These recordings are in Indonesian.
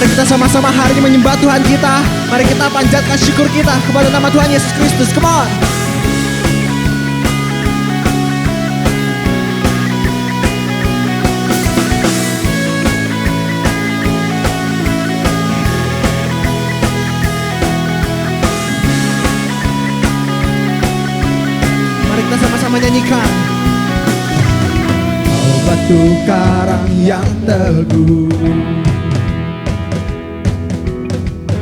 Mari kita sama-sama hari ini menyembah Tuhan kita. Mari kita panjatkan syukur kita kepada nama Tuhan Yesus Kristus. Come on. Mari kita sama-sama nyanyikan. Kau batu karang yang teguh,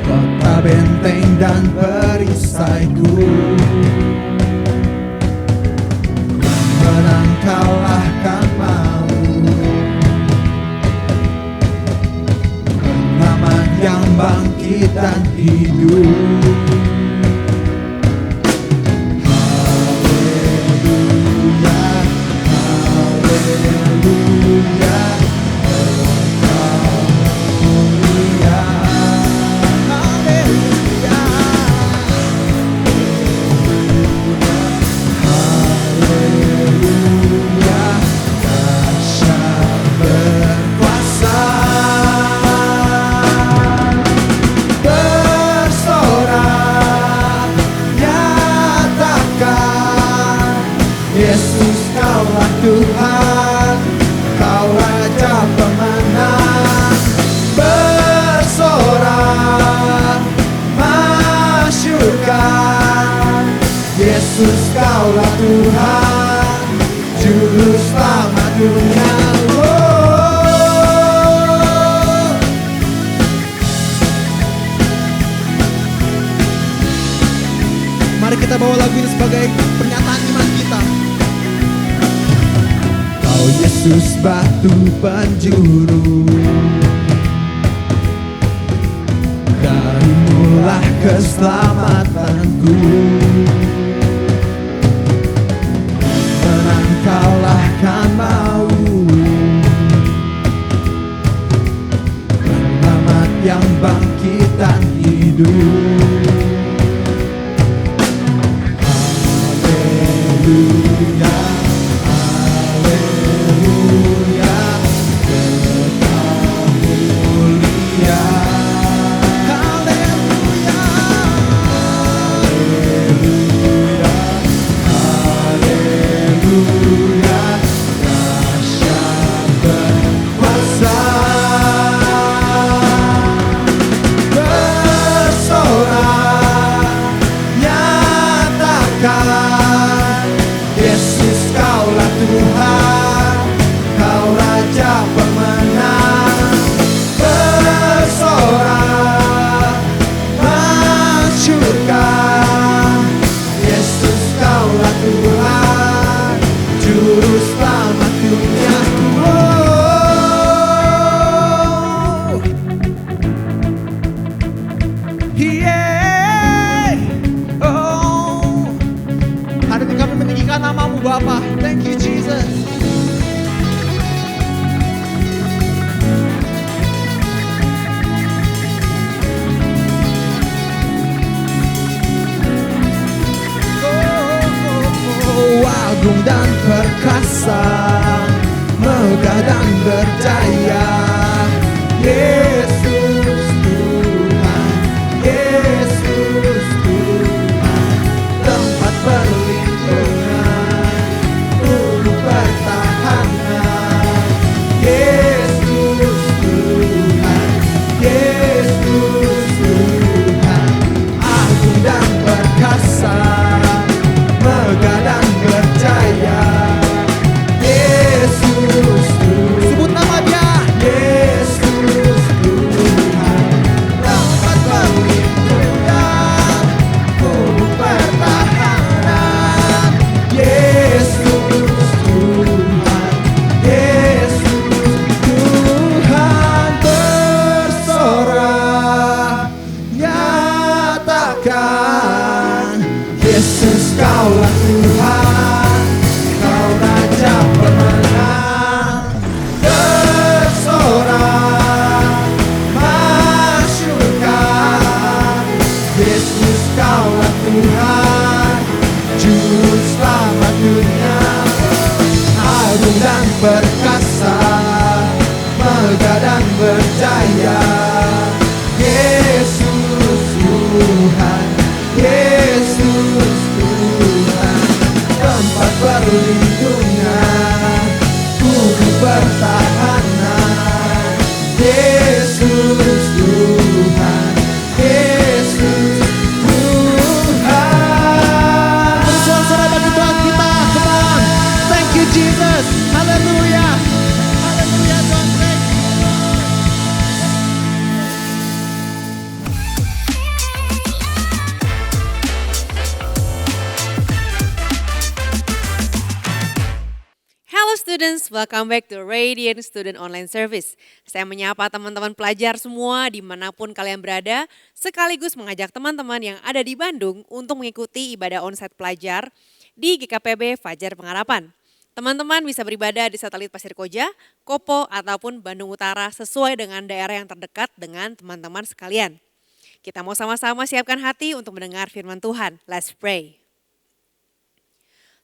kota benteng dan perisaiku, menang kalahkan mau, pengaman yang bangkit dan hidup. Yesus, Kaulah Tuhan, Kau Raja pemenang. Bersorak, masyurkan. Yesus, Kaulah Tuhan, Juru Selamat dunia. Mari kita bawa lagu ini sebagai pernyataan iman kita. Kau Yesus batu penjuru, darimulah keselamatanku, menang kalahkan mau, penyelamat yang bangkit dan hidup. Haleluya. Yesus, Kaulah Tuhan, Kau Raja pemenang. Bersorak, masyurkan. Yesus, Kaulah Tuhan, Juru Selamat dunia. Hari ini kami meninggikan nama-Mu Bapa. Thank you Jesus. Agung dan perkasa, megah dan berdaya. Yesus Tuhan, Yesus Tuhan, tempat perlindungan, guru pertahanan. Yesus Tuhan, Yesus Tuhan, agung dan perkasa, megah dan berjaya. Yesus Tuhan, Sebut nama Dia. Yesus Tuhan, tempat perlindungan, guru pertahanan. Yesus Tuhan, Yesus Tuhan, bersorak, nyatakan. Yesus, Kaulah Tuhan, Kau Raja pemenang. Bersorak, masyurkan. Yesus, Kaulah Tuhan, Juru Selamat dunia. Agung dan perkasa, megah dan berjaya. students, welcome back to Radiant Student Online Service. Saya menyapa teman-teman pelajar semua dimanapun kalian berada, sekaligus mengajak teman-teman yang ada di Bandung untuk mengikuti ibadah onsite pelajar di GKPB Fajar Pengharapan. Teman-teman bisa beribadah di satelit Pasir Koja, Kopo, ataupun Bandung Utara sesuai dengan daerah yang terdekat dengan teman-teman sekalian. Kita mau sama-sama siapkan hati untuk mendengar firman Tuhan. Let's pray.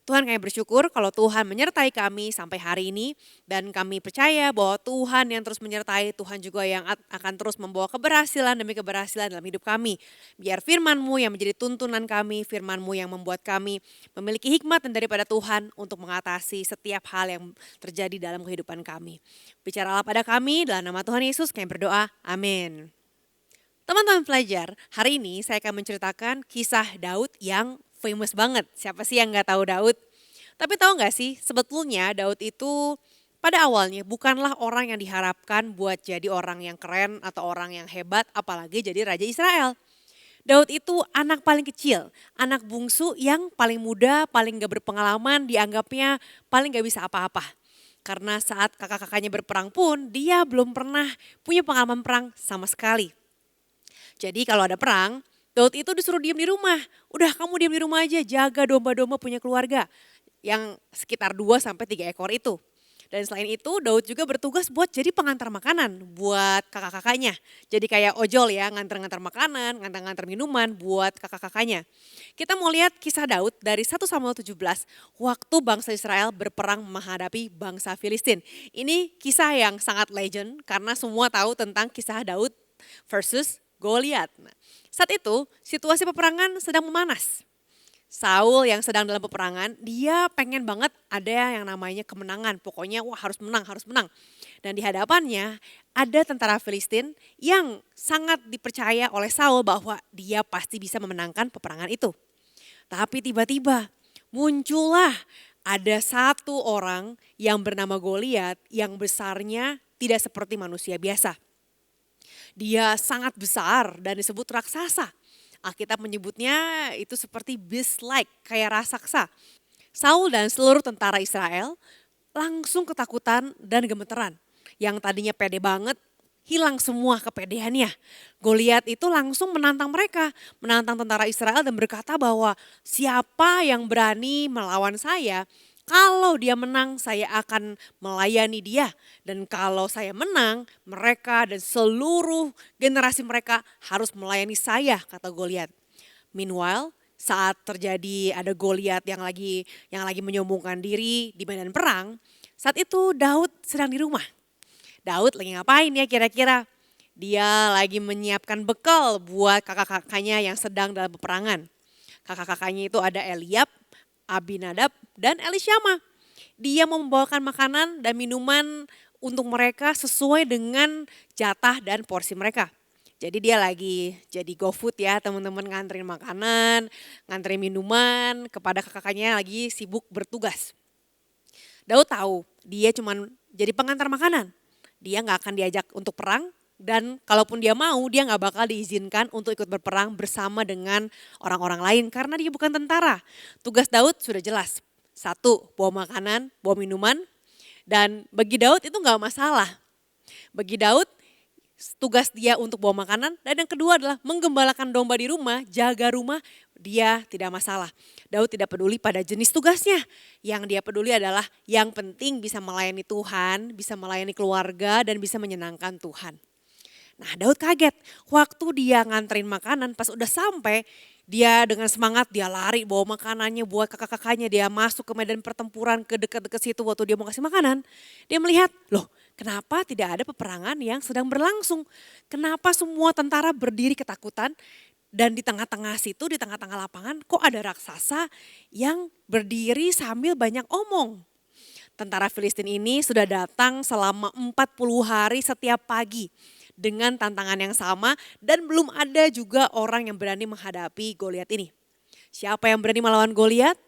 Tuhan, kami bersyukur kalau Tuhan menyertai kami sampai hari ini dan kami percaya bahwa Tuhan yang terus menyertai, Tuhan juga yang akan terus membawa keberhasilan demi keberhasilan dalam hidup kami. Biar firman-Mu yang menjadi tuntunan kami, firman-Mu yang membuat kami memiliki hikmat daripada Tuhan untuk mengatasi setiap hal yang terjadi dalam kehidupan kami. Bicaralah pada kami, dalam nama Tuhan Yesus kami berdoa, amin. Teman-teman pelajar, hari ini saya akan menceritakan kisah Daud yang famous banget. Siapa sih yang gak tahu Daud? Tapi tahu gak sih, sebetulnya Daud itu pada awalnya bukanlah orang yang diharapkan buat jadi orang yang keren atau orang yang hebat, apalagi jadi Raja Israel. Daud itu anak paling kecil, anak bungsu yang paling muda, paling gak berpengalaman, dianggapnya paling gak bisa apa-apa. Karena saat kakak-kakaknya berperang pun, dia belum pernah punya pengalaman perang sama sekali. Jadi kalau ada perang, Daud itu disuruh diam di rumah. Udah kamu diam di rumah aja, jaga domba-domba punya keluarga. Yang sekitar 2-3 ekor itu. Dan selain itu Daud juga bertugas buat jadi pengantar makanan buat kakak-kakaknya. Jadi kayak ojol ya, ngantar-ngantar makanan, ngantar-ngantar minuman buat kakak-kakaknya. Kita mau lihat kisah Daud dari 1 Samuel 17 waktu bangsa Israel berperang menghadapi bangsa Filistin. Ini kisah yang sangat legend karena semua tahu tentang kisah Daud versus Goliat. Nah, saat itu situasi peperangan sedang memanas. Saul yang sedang dalam peperangan, dia pengen banget ada yang namanya kemenangan. Pokoknya wah harus menang, harus menang. Dan di hadapannya ada tentara Filistin yang sangat dipercaya oleh Saul bahwa dia pasti bisa memenangkan peperangan itu. Tapi tiba-tiba muncullah ada satu orang yang bernama Goliat yang besarnya tidak seperti manusia biasa. Dia sangat besar dan disebut raksasa. Alkitab menyebutnya itu seperti beast-like, kayak raksasa. Saul dan seluruh tentara Israel langsung ketakutan dan gemeteran. Yang tadinya pede banget, hilang semua kepedeannya. Goliat itu langsung menantang mereka, menantang tentara Israel dan berkata bahwa siapa yang berani melawan saya, kalau dia menang saya akan melayani dia. Dan kalau saya menang mereka dan seluruh generasi mereka harus melayani saya, kata Goliat. Meanwhile saat terjadi ada Goliat yang lagi menyombongkan diri di medan perang. Saat itu Daud sedang di rumah. Daud lagi ngapain ya kira-kira? Dia lagi menyiapkan bekal buat kakak-kakaknya yang sedang dalam peperangan. Kakak-kakaknya itu ada Eliab, Abinadab, dan Elishama. Dia mau membawakan makanan dan minuman untuk mereka sesuai dengan jatah dan porsi mereka. Jadi dia lagi jadi GoFood ya, teman-teman nganterin makanan, nganterin minuman kepada kakak-kakaknya lagi sibuk bertugas. Daud tahu dia cuma jadi pengantar makanan. Dia gak akan diajak untuk perang. Dan kalaupun dia mau, dia gak bakal diizinkan untuk ikut berperang bersama dengan orang-orang lain karena dia bukan tentara. Tugas Daud sudah jelas. 1, bawa makanan, bawa minuman. Dan bagi Daud itu gak masalah. Bagi Daud tugas dia untuk bawa makanan. Dan yang kedua adalah menggembalakan domba di rumah, jaga rumah, dia tidak masalah. Daud tidak peduli pada jenis tugasnya. Yang dia peduli adalah yang penting bisa melayani Tuhan, bisa melayani keluarga dan bisa menyenangkan Tuhan. Nah Daud kaget waktu dia nganterin makanan pas udah sampai dia dengan semangat dia lari bawa makanannya buat kakak-kakaknya, dia masuk ke medan pertempuran ke dekat-dekat situ waktu dia mau kasih makanan. Dia melihat loh kenapa tidak ada peperangan yang sedang berlangsung, kenapa semua tentara berdiri ketakutan dan di tengah-tengah situ di tengah-tengah lapangan kok ada raksasa yang berdiri sambil banyak omong. Tentara Filistin ini sudah datang selama 40 hari setiap pagi. Dengan tantangan yang sama dan belum ada juga orang yang berani menghadapi Goliat ini. Siapa yang berani melawan Goliat?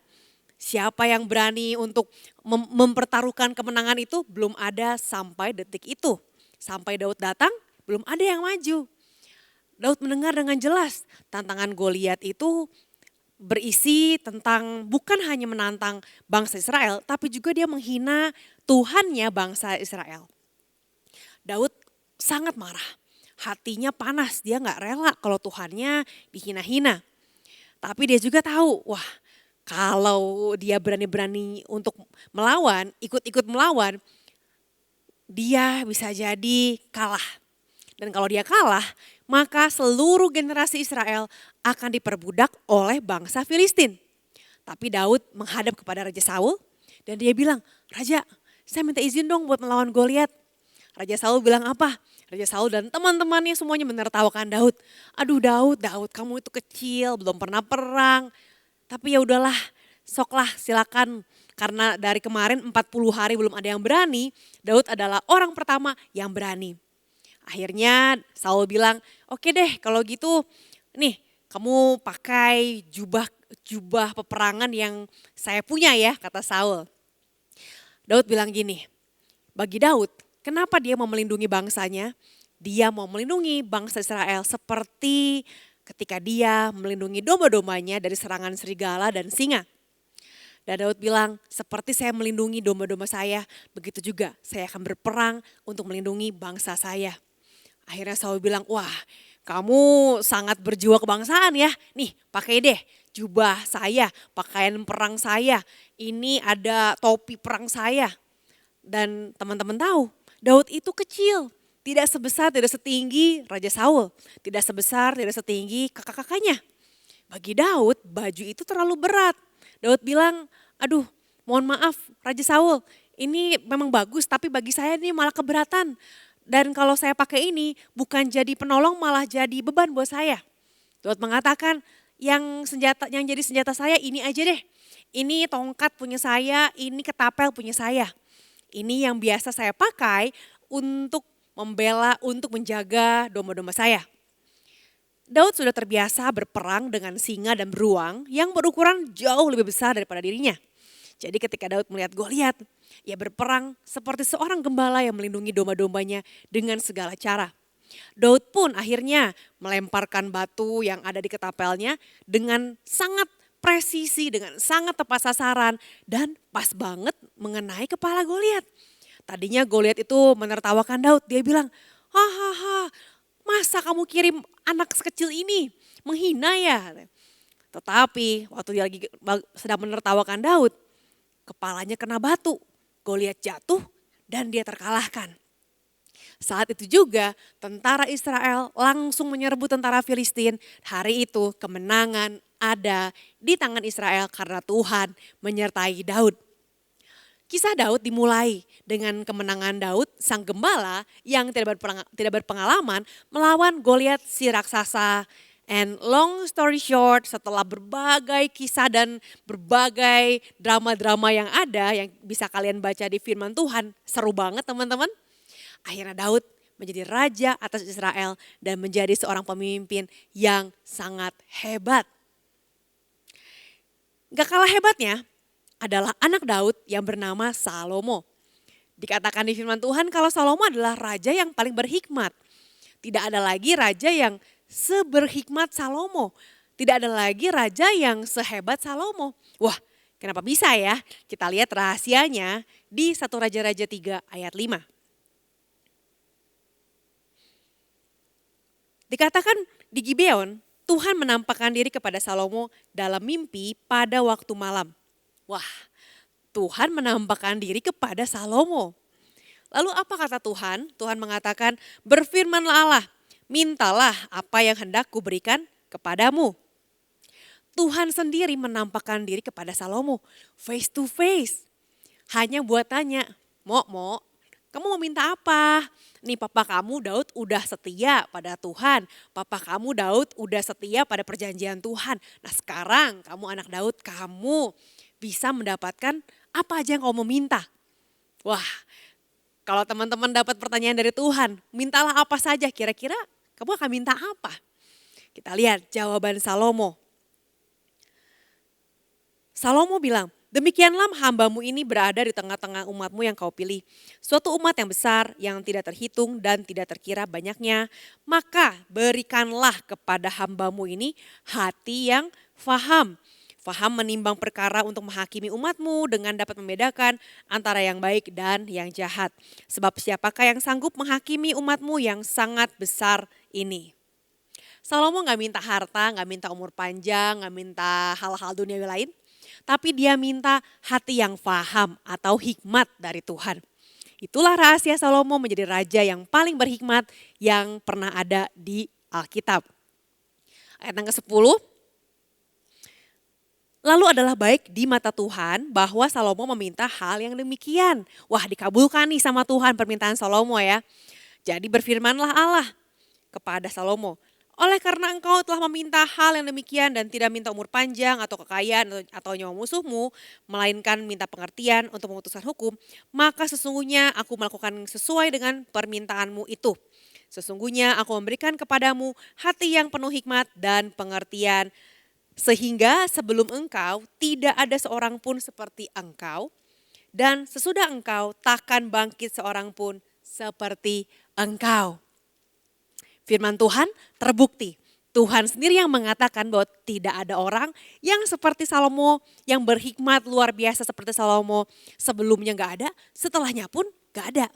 Siapa yang berani untuk mempertaruhkan kemenangan itu? Belum ada sampai detik itu. Sampai Daud datang belum ada yang maju. Daud mendengar dengan jelas tantangan Goliat itu berisi tentang bukan hanya menantang bangsa Israel, tapi juga dia menghina Tuhannya bangsa Israel. Daud sangat marah, hatinya panas, dia gak rela kalau Tuhannya dihina-hina. Tapi dia juga tahu, wah kalau dia berani-berani untuk melawan, ikut-ikut melawan, dia bisa jadi kalah. Dan kalau dia kalah, maka seluruh generasi Israel akan diperbudak oleh bangsa Filistin. Tapi Daud menghadap kepada Raja Saul dan dia bilang, "Raja, saya minta izin dong buat melawan Goliat." Raja Saul bilang apa? Raja Saul dan teman-temannya semuanya menertawakan Daud. "Aduh Daud, kamu itu kecil, belum pernah perang. Tapi ya udahlah, soklah silakan. Karena dari kemarin 40 hari belum ada yang berani, Daud adalah orang pertama yang berani." Akhirnya Saul bilang, "Oke deh kalau gitu nih kamu pakai jubah peperangan yang saya punya ya," kata Saul. Daud bilang gini, bagi Daud kenapa dia mau melindungi bangsanya? Dia mau melindungi bangsa Israel seperti ketika dia melindungi domba-dombanya dari serangan serigala dan singa. Dan Daud bilang, seperti saya melindungi domba-domba saya, begitu juga saya akan berperang untuk melindungi bangsa saya. Akhirnya Saul bilang, wah kamu sangat berjiwa kebangsaan ya. Nih pakai deh jubah saya, pakaian perang saya. Ini ada topi perang saya. Dan teman-teman tahu, Daud itu kecil. Tidak sebesar, tidak setinggi Raja Saul. Tidak sebesar, tidak setinggi kakak-kakaknya. Bagi Daud, baju itu terlalu berat. Daud bilang, aduh mohon maaf Raja Saul, ini memang bagus tapi bagi saya ini malah keberatan. Dan kalau saya pakai ini bukan jadi penolong malah jadi beban buat saya. Daud mengatakan yang jadi senjata saya ini aja deh. Ini tongkat punya saya, ini ketapel punya saya. Ini yang biasa saya pakai untuk membela, untuk menjaga domba-domba saya. Daud sudah terbiasa berperang dengan singa dan beruang yang berukuran jauh lebih besar daripada dirinya. Jadi ketika Daud melihat Goliat, ia berperang seperti seorang gembala yang melindungi domba-dombanya dengan segala cara. Daud pun akhirnya melemparkan batu yang ada di ketapelnya dengan sangat presisi, dengan sangat tepat sasaran dan pas banget mengenai kepala Goliat. Tadinya Goliat itu menertawakan Daud, dia bilang, hahaha masa kamu kirim anak sekecil ini menghina ya. Tetapi waktu dia lagi sedang menertawakan Daud, kepalanya kena batu, Goliat jatuh dan dia terkalahkan. Saat itu juga tentara Israel langsung menyerbu tentara Filistin. Hari itu kemenangan ada di tangan Israel karena Tuhan menyertai Daud. Kisah Daud dimulai dengan kemenangan Daud, sang gembala yang tidak berpengalaman melawan Goliat si raksasa. And long story short, setelah berbagai kisah dan berbagai drama-drama yang ada yang bisa kalian baca di firman Tuhan, seru banget teman-teman. Akhirnya Daud menjadi raja atas Israel dan menjadi seorang pemimpin yang sangat hebat. Gak kalah hebatnya adalah anak Daud yang bernama Salomo. Dikatakan di firman Tuhan kalau Salomo adalah raja yang paling berhikmat. Tidak ada lagi raja yang seberhikmat Salomo. Tidak ada lagi raja yang sehebat Salomo. Wah, kenapa bisa ya? Kita lihat rahasianya di 1 Raja-Raja 3 ayat 5. Dikatakan di Gibeon, Tuhan menampakkan diri kepada Salomo dalam mimpi pada waktu malam. Wah, Tuhan menampakkan diri kepada Salomo. Lalu apa kata Tuhan? Tuhan mengatakan, berfirmanlah Allah, mintalah apa yang hendak kuberikan kepadamu. Tuhan sendiri menampakkan diri kepada Salomo face to face. Hanya buat tanya, Mo, kamu mau minta apa? Nih papa kamu Daud udah setia pada Tuhan. Papa kamu Daud udah setia pada perjanjian Tuhan. Nah sekarang kamu anak Daud, kamu bisa mendapatkan apa aja yang kamu minta. Wah, kalau teman-teman dapat pertanyaan dari Tuhan, mintalah apa saja, kira-kira kamu akan minta apa? Kita lihat jawaban Salomo. Salomo bilang, demikianlah hambamu ini berada di tengah-tengah umatmu yang kau pilih. Suatu umat yang besar, yang tidak terhitung dan tidak terkira banyaknya. Maka berikanlah kepada hambamu ini hati yang faham. Faham menimbang perkara untuk menghakimi umatmu dengan dapat membedakan antara yang baik dan yang jahat. Sebab siapakah yang sanggup menghakimi umatmu yang sangat besar ini? Salomo gak minta harta, gak minta umur panjang, gak minta hal-hal duniawi lain. Tapi dia minta hati yang faham atau hikmat dari Tuhan. Itulah rahasia Salomo menjadi raja yang paling berhikmat yang pernah ada di Alkitab. Ayat yang ke-10. Lalu adalah baik di mata Tuhan bahwa Salomo meminta hal yang demikian. Wah, dikabulkan nih sama Tuhan permintaan Salomo ya. Jadi berfirmanlah Allah kepada Salomo, oleh karena engkau telah meminta hal yang demikian dan tidak minta umur panjang atau kekayaan atau nyawa musuhmu, melainkan minta pengertian untuk memutuskan hukum, maka sesungguhnya aku melakukan sesuai dengan permintaanmu itu. Sesungguhnya aku memberikan kepadamu hati yang penuh hikmat dan pengertian, sehingga sebelum engkau tidak ada seorang pun seperti engkau, dan sesudah engkau takkan bangkit seorang pun seperti engkau. Firman Tuhan terbukti. Tuhan sendiri yang mengatakan bahwa tidak ada orang yang seperti Salomo, yang berhikmat luar biasa seperti Salomo. Sebelumnya gak ada, setelahnya pun gak ada.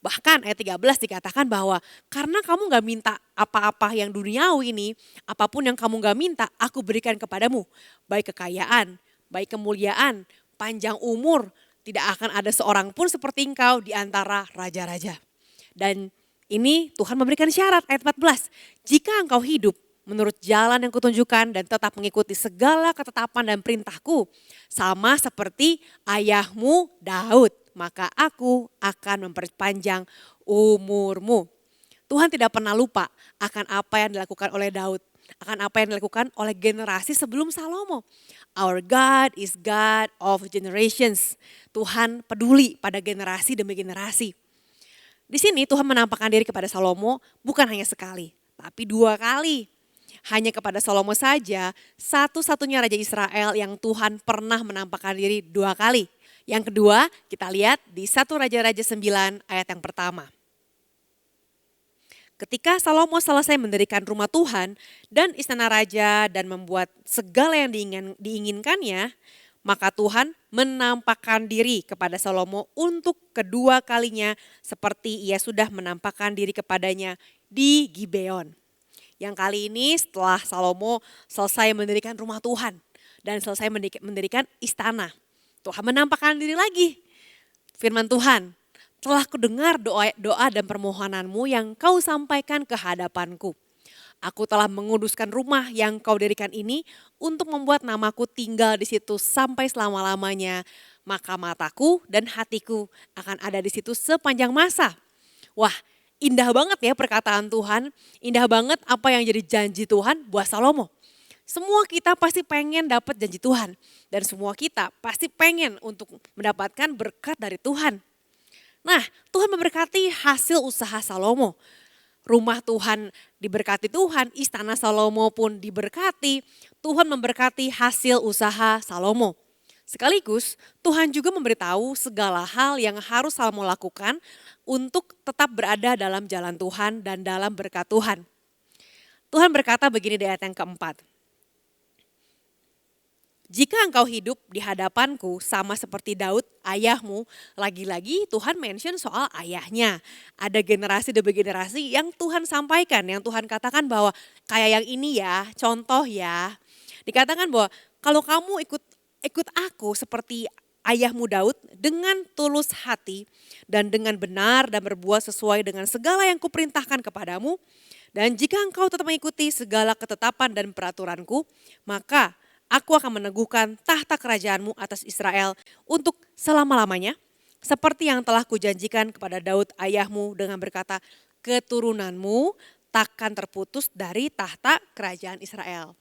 Bahkan ayat 13 dikatakan bahwa karena kamu gak minta apa-apa yang duniawi ini, apapun yang kamu gak minta, aku berikan kepadamu. Baik kekayaan, baik kemuliaan, panjang umur, tidak akan ada seorang pun seperti engkau di antara raja-raja. Dan ini Tuhan memberikan syarat ayat 14. Jika engkau hidup menurut jalan yang kutunjukkan dan tetap mengikuti segala ketetapan dan perintahku, sama seperti ayahmu Daud, maka aku akan memperpanjang umurmu. Tuhan tidak pernah lupa akan apa yang dilakukan oleh Daud, akan apa yang dilakukan oleh generasi sebelum Salomo. Our God is God of generations. Tuhan peduli pada generasi demi generasi. Di sini Tuhan menampakkan diri kepada Salomo bukan hanya sekali, tapi 2 kali. Hanya kepada Salomo saja, satu-satunya Raja Israel yang Tuhan pernah menampakkan diri 2 kali. Yang kedua kita lihat di 1 Raja-Raja 9 ayat yang pertama. Ketika Salomo selesai mendirikan rumah Tuhan dan istana raja dan membuat segala yang diinginkannya, maka Tuhan menampakkan diri kepada Salomo untuk kedua kalinya seperti ia sudah menampakkan diri kepadanya di Gibeon. Yang kali ini setelah Salomo selesai mendirikan rumah Tuhan dan selesai mendirikan istana, Tuhan menampakkan diri lagi. Firman Tuhan, telah kudengar doa dan permohonanmu yang kau sampaikan ke hadapanku. Aku telah menguduskan rumah yang kau dirikan ini untuk membuat namaku tinggal di situ sampai selama-lamanya. Maka mataku dan hatiku akan ada di situ sepanjang masa. Wah, indah banget ya perkataan Tuhan. Indah banget apa yang jadi janji Tuhan buat Salomo. Semua kita pasti pengen dapat janji Tuhan. Dan semua kita pasti pengen untuk mendapatkan berkat dari Tuhan. Nah, Tuhan memberkati hasil usaha Salomo. Rumah Tuhan diberkati Tuhan, istana Salomo pun diberkati. Tuhan memberkati hasil usaha Salomo. Sekaligus Tuhan juga memberitahu segala hal yang harus Salomo lakukan untuk tetap berada dalam jalan Tuhan dan dalam berkat Tuhan. Tuhan berkata begini di ayat yang keempat. Jika engkau hidup di hadapanku sama seperti Daud ayahmu, lagi-lagi Tuhan mention soal ayahnya. Ada generasi demi generasi yang Tuhan sampaikan, yang Tuhan katakan bahwa kayak yang ini ya, contoh ya. Dikatakan bahwa kalau kamu ikut aku seperti ayahmu Daud dengan tulus hati dan dengan benar dan berbuat sesuai dengan segala yang kuperintahkan kepadamu. Dan jika engkau tetap mengikuti segala ketetapan dan peraturanku, maka aku akan meneguhkan tahta kerajaanmu atas Israel untuk selama-lamanya. Seperti yang telah kujanjikan kepada Daud ayahmu dengan berkata, keturunanmu takkan terputus dari tahta kerajaan Israel.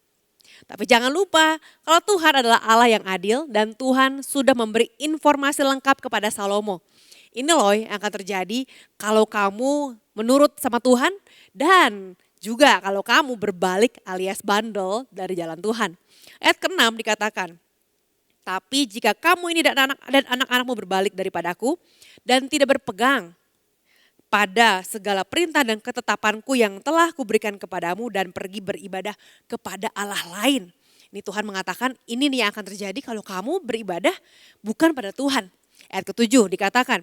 Tapi jangan lupa kalau Tuhan adalah Allah yang adil dan Tuhan sudah memberi informasi lengkap kepada Salomo. Ini loh yang akan terjadi kalau kamu menurut sama Tuhan dan juga kalau kamu berbalik alias bandel dari jalan Tuhan. Ayat ke-6 dikatakan, tapi jika kamu ini dan anak-anakmu berbalik daripadaku dan tidak berpegang pada segala perintah dan ketetapanku yang telah kuberikan kepadamu dan pergi beribadah kepada Allah lain. Ini Tuhan mengatakan ini nih yang akan terjadi kalau kamu beribadah bukan pada Tuhan. Ayat ke-7 dikatakan,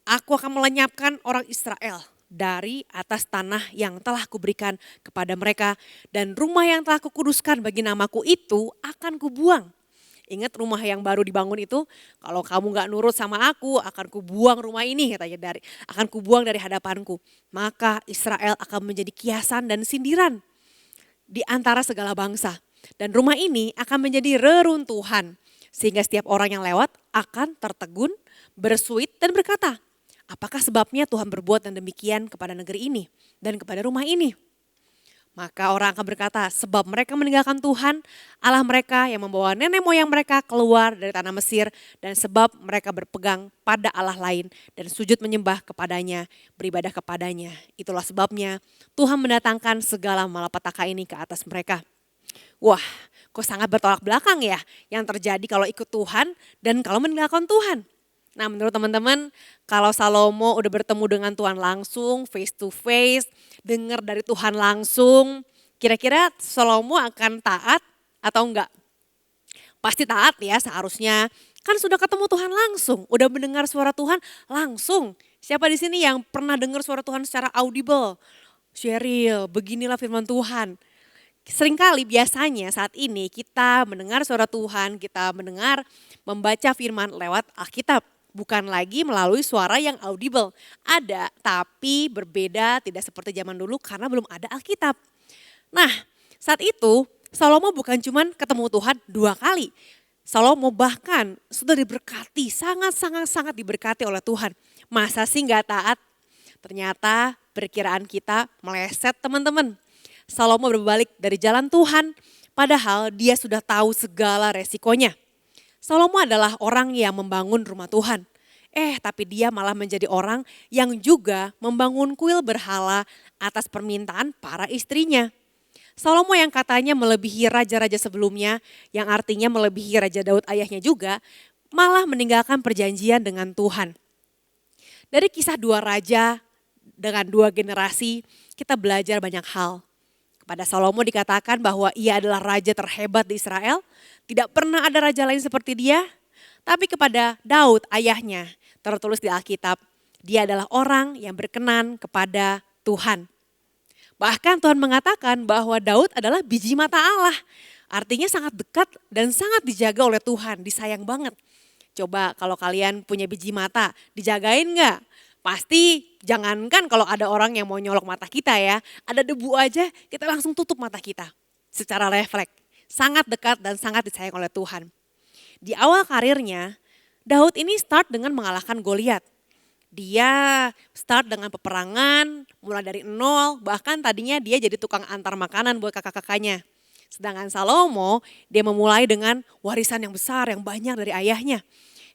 aku akan melenyapkan orang Israel dari atas tanah yang telah kuberikan kepada mereka. Dan rumah yang telah kukuduskan bagi namaku itu akan kubuang. Ingat rumah yang baru dibangun itu, kalau kamu gak nurut sama aku, akan kubuang rumah ini, katanya akan kubuang dari hadapanku. Maka Israel akan menjadi kiasan dan sindiran di antara segala bangsa. Dan rumah ini akan menjadi reruntuhan, sehingga setiap orang yang lewat akan tertegun, bersuit dan berkata, apakah sebabnya Tuhan berbuat dan demikian kepada negeri ini dan kepada rumah ini? Maka orang akan berkata, sebab mereka meninggalkan Tuhan, Allah mereka yang membawa nenek moyang mereka keluar dari tanah Mesir, dan sebab mereka berpegang pada Allah lain dan sujud menyembah kepadanya, beribadah kepadanya. Itulah sebabnya Tuhan mendatangkan segala malapetaka ini ke atas mereka. Wah, kok sangat bertolak belakang ya yang terjadi kalau ikut Tuhan dan kalau meninggalkan Tuhan. Nah, menurut teman-teman, kalau Salomo udah bertemu dengan Tuhan langsung, face to face, dengar dari Tuhan langsung, kira-kira Salomo akan taat atau enggak? Pasti taat ya seharusnya. Kan sudah ketemu Tuhan langsung, udah mendengar suara Tuhan langsung. Siapa di sini yang pernah dengar suara Tuhan secara audible? Sheryl, beginilah firman Tuhan. Seringkali biasanya saat ini kita mendengar suara Tuhan, kita membaca firman lewat Alkitab. Bukan lagi melalui suara yang audible. Ada, tapi berbeda, tidak seperti zaman dulu karena belum ada Alkitab. Nah, saat itu Salomo bukan cuma ketemu Tuhan 2 kali. Salomo bahkan sudah diberkati, sangat diberkati oleh Tuhan. Masa sih gak taat? Ternyata perkiraan kita meleset teman-teman. Salomo berbalik dari jalan Tuhan, padahal dia sudah tahu segala resikonya. Salomo adalah orang yang membangun rumah Tuhan. Tapi dia malah menjadi orang yang juga membangun kuil berhala atas permintaan para istrinya. Salomo yang katanya melebihi raja-raja sebelumnya, yang artinya melebihi Raja Daud ayahnya juga, malah meninggalkan perjanjian dengan Tuhan. Dari kisah 2 raja dengan 2 generasi, kita belajar banyak hal. Pada Salomo dikatakan bahwa ia adalah raja terhebat di Israel. Tidak pernah ada raja lain seperti dia. Tapi kepada Daud ayahnya tertulis di Alkitab. Dia adalah orang yang berkenan kepada Tuhan. Bahkan Tuhan mengatakan bahwa Daud adalah biji mata Allah. Artinya sangat dekat dan sangat dijaga oleh Tuhan. Disayang banget. Coba kalau kalian punya biji mata, dijagain gak? Pasti jangankan kalau ada orang yang mau nyolok mata kita ya, ada debu aja kita langsung tutup mata kita secara refleks. Sangat dekat dan sangat disayang oleh Tuhan. Di awal karirnya, Daud ini start dengan mengalahkan Goliat. Dia start dengan peperangan, mulai dari nol, bahkan tadinya dia jadi tukang antar makanan buat kakak-kakaknya. Sedangkan Salomo, dia memulai dengan warisan yang besar, yang banyak dari ayahnya.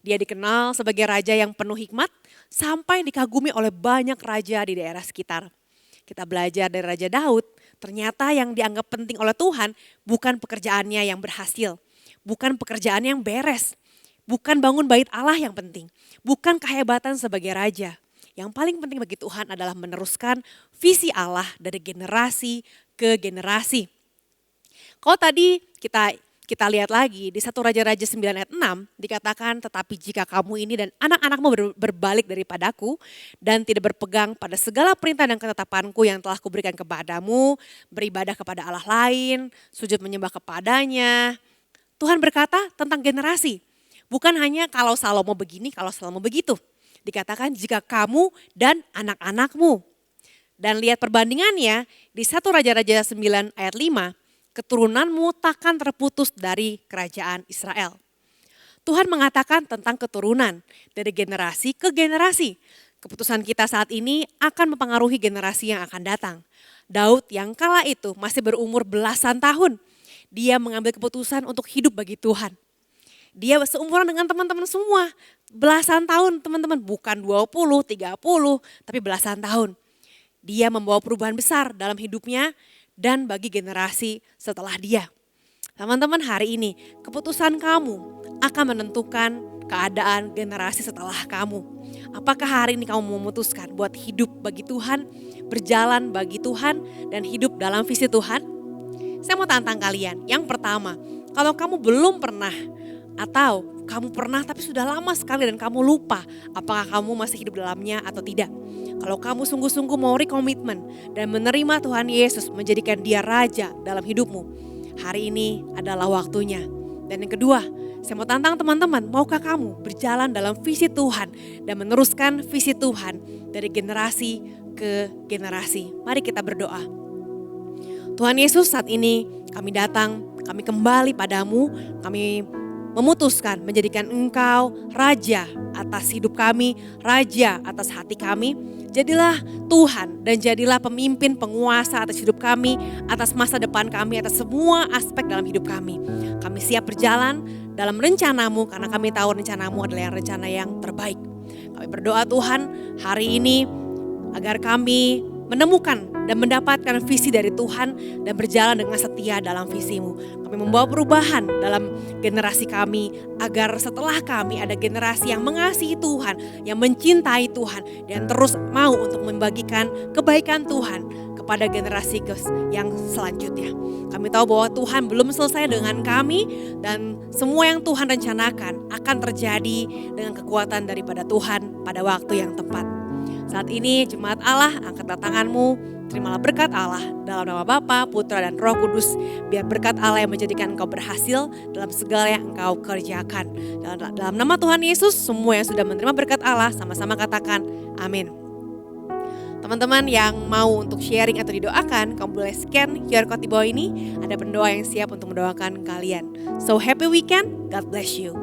Dia dikenal sebagai raja yang penuh hikmat sampai dikagumi oleh banyak raja di daerah sekitar. Kita belajar dari Raja Daud, ternyata yang dianggap penting oleh Tuhan bukan pekerjaannya yang berhasil, bukan pekerjaan yang beres, bukan bangun bait Allah yang penting, bukan kehebatan sebagai raja. Yang paling penting bagi Tuhan adalah meneruskan visi Allah dari generasi ke generasi. Kalau tadi kita lihat lagi di 1 Raja-Raja 9 ayat 6 dikatakan, tetapi jika kamu ini dan anak-anakmu berbalik daripadaku dan tidak berpegang pada segala perintah dan ketetapanku yang telah kuberikan kepadamu, beribadah kepada Allah lain, sujud menyembah kepadanya. Tuhan berkata tentang generasi, bukan hanya kalau Salomo begini, kalau Salomo begitu. Dikatakan jika kamu dan anak-anakmu. Dan lihat perbandingannya di 1 Raja-Raja 9 ayat 5, keturunanmu takkan terputus dari kerajaan Israel. Tuhan mengatakan tentang keturunan dari generasi ke generasi. Keputusan kita saat ini akan mempengaruhi generasi yang akan datang. Daud yang kala itu masih berumur belasan tahun. Dia mengambil keputusan untuk hidup bagi Tuhan. Dia seumuran dengan teman-teman semua. Belasan tahun teman-teman, bukan 20, 30, tapi belasan tahun. Dia membawa perubahan besar dalam hidupnya dan bagi generasi setelah dia. Teman-teman, hari ini keputusan kamu akan menentukan keadaan generasi setelah kamu. Apakah hari ini kamu memutuskan buat hidup bagi Tuhan, berjalan bagi Tuhan, dan hidup dalam visi Tuhan? Saya mau tantang kalian. Yang pertama, kalau kamu belum pernah atau kamu pernah tapi sudah lama sekali dan kamu lupa apakah kamu masih hidup dalamnya atau tidak. Kalau kamu sungguh-sungguh mau rekomitmen dan menerima Tuhan Yesus menjadikan dia raja dalam hidupmu, hari ini adalah waktunya. Dan yang kedua, saya mau tantang teman-teman, maukah kamu berjalan dalam visi Tuhan dan meneruskan visi Tuhan dari generasi ke generasi? Mari kita berdoa. Tuhan Yesus, saat ini kami datang, kami kembali padamu, kami memutuskan menjadikan Engkau Raja atas hidup kami, Raja atas hati kami. Jadilah Tuhan dan jadilah pemimpin penguasa atas hidup kami, atas masa depan kami, atas semua aspek dalam hidup kami. Kami siap berjalan dalam rencanamu karena kami tahu rencanamu adalah rencana yang terbaik. Kami berdoa Tuhan hari ini agar kami menemukan dan mendapatkan visi dari Tuhan dan berjalan dengan setia dalam visimu. Kami membawa perubahan dalam generasi kami agar setelah kami ada generasi yang mengasihi Tuhan, yang mencintai Tuhan dan terus mau untuk membagikan kebaikan Tuhan kepada generasi yang selanjutnya. Kami tahu bahwa Tuhan belum selesai dengan kami dan semua yang Tuhan rencanakan akan terjadi dengan kekuatan daripada Tuhan pada waktu yang tepat. Saat ini jemaat Allah, angkatlah tanganmu, terimalah berkat Allah dalam nama Bapa, Putra dan Roh Kudus. Biar berkat Allah yang menjadikan engkau berhasil dalam segala yang engkau kerjakan. Dalam nama Tuhan Yesus, semua yang sudah menerima berkat Allah sama-sama katakan amin. Teman-teman yang mau untuk sharing atau didoakan, kamu boleh scan QR code di bawah ini. Ada pendoa yang siap untuk mendoakan kalian. So happy weekend, God bless you.